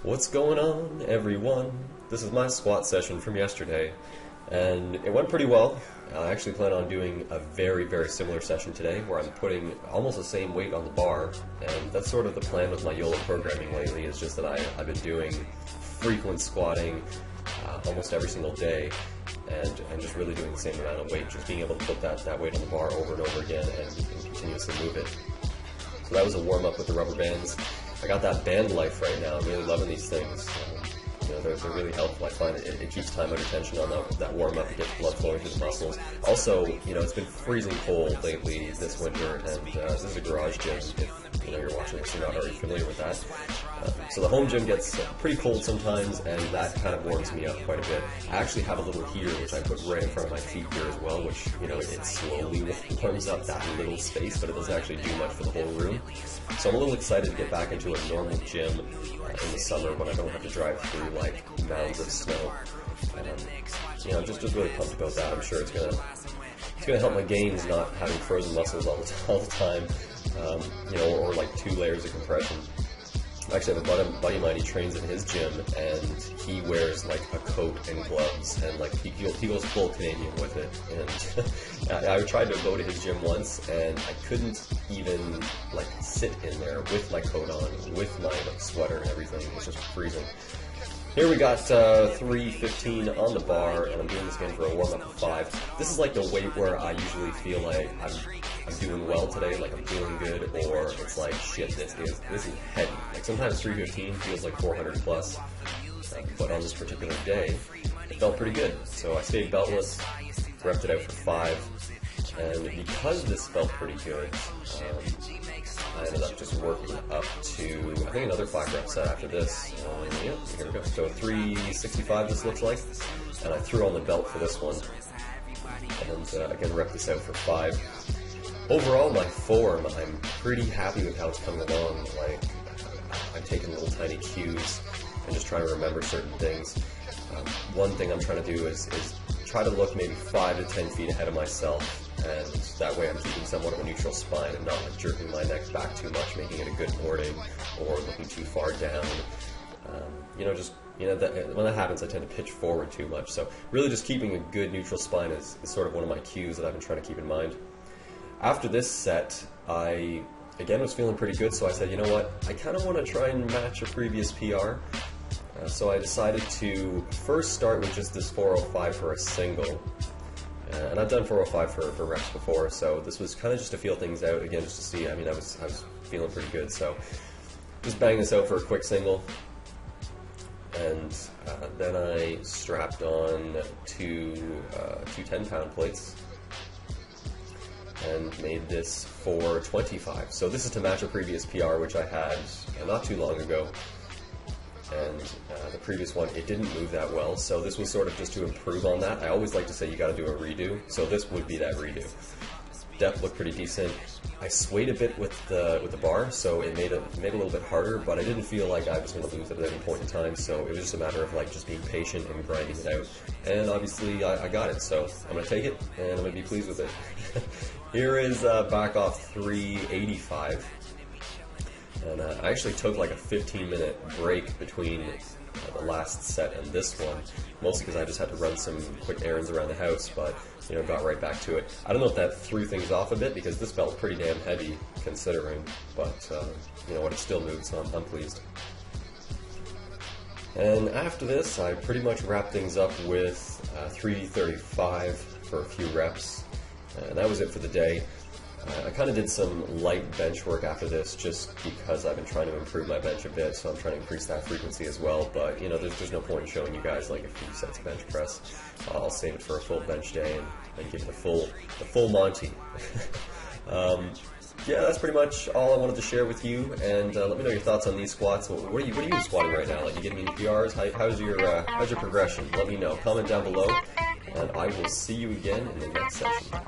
What's going on, everyone? This is my squat session from yesterday, and it went pretty well. I actually plan on doing a very, very similar session today where I'm putting almost the same weight on the bar, and that's sort of the plan with my YOLO programming lately. Is just that I've been doing frequent squatting almost every single day, and just really doing the same amount of weight, just being able to put that weight on the bar over and over again and continuously move it. So that was a warm-up with the rubber bands. I got that band life right now. I'm really loving these things. They're really helpful. I find it keeps time under tension on that warm-up. It gets blood flowing through the muscles. Also, it's been freezing cold lately this winter, and this is a garage gym. If you're watching this, you're not already familiar with that. So the home gym gets pretty cold sometimes, and that kind of warms me up quite a bit. I actually have a little heater which I put right in front of my feet here as well, which it slowly warms up that little space, but it doesn't actually do much for the whole room. So I'm a little excited to get back into a normal gym in the summer when I don't have to drive through like mounds of snow. I'm just really pumped about that. I'm sure it's gonna help my gains, not having frozen muscles all the time, or like 2 layers of compression. I actually have a buddy of mine. He trains in his gym, and he wears like a coat and gloves, and like he goes full Canadian with it. And I tried to go to his gym once, and I couldn't even like sit in there with my coat on, with my sweater and everything. It was just freezing. Here we got 315 on the bar, and I'm doing this again for a warm-up of 5. This is like the weight where I usually feel like I'm doing well today, like I'm feeling good, or it's like, shit, this is heavy. Like sometimes 315 feels like 400 plus, but on this particular day, it felt pretty good. So I stayed beltless, repped it out for 5, and because this felt pretty good, I ended up just working up to, I think, another 5 rep set after this. Yeah, here we go. So 365 this looks like, and I threw on the belt for this one. And again, rep this out for 5. Overall, my form, I'm pretty happy with how it's coming along. Like, I'm taking little tiny cues and just trying to remember certain things. One thing I'm trying to do is try to look maybe 5 to 10 feet ahead of myself, and that way I'm keeping somewhat of a neutral spine and not like jerking my neck back too much, making it a good morning, or looking too far down. When that happens, I tend to pitch forward too much. So really just keeping a good neutral spine is sort of one of my cues that I've been trying to keep in mind. After this set, I again was feeling pretty good, so I said, you know what, I kind of want to try and match a previous PR. So I decided to first start with just this 405 for a single. And I've done 405 for reps before, so this was kind of just to feel things out, again, just to see. I was feeling pretty good, so just bang this out for a quick single. And then I strapped on two 10-pound plates and made this 425. So this is to match a previous PR, which I had not too long ago. And the previous one, it didn't move that well, so this was sort of just to improve on that. I always like to say you got to do a redo, so this would be that redo. Depth looked pretty decent. I swayed a bit with the bar, so it made it a little bit harder, but I didn't feel like I was going to lose it at any point in time, so it was just a matter of like just being patient and grinding it out. And obviously I got it, so I'm going to take it, and I'm going to be pleased with it. Here is back off 385. And I actually took like a 15-minute break between the last set and this one, mostly because I just had to run some quick errands around the house, but got right back to it. I don't know if that threw things off a bit, because this felt pretty damn heavy considering, but it still moved, so I'm pleased. And after this, I pretty much wrapped things up with 335 for a few reps, and that was it for the day. I kind of did some light bench work after this just because I've been trying to improve my bench a bit, so I'm trying to increase that frequency as well, but there's no point in showing you guys like a few sets of bench press. I'll save it for a full bench day and give it the full Monty. Yeah, that's pretty much all I wanted to share with you, and let me know your thoughts on these squats. What are you squatting right now? Like, you getting any PRs? How's your progression? Let me know. Comment down below, and I will see you again in the next session.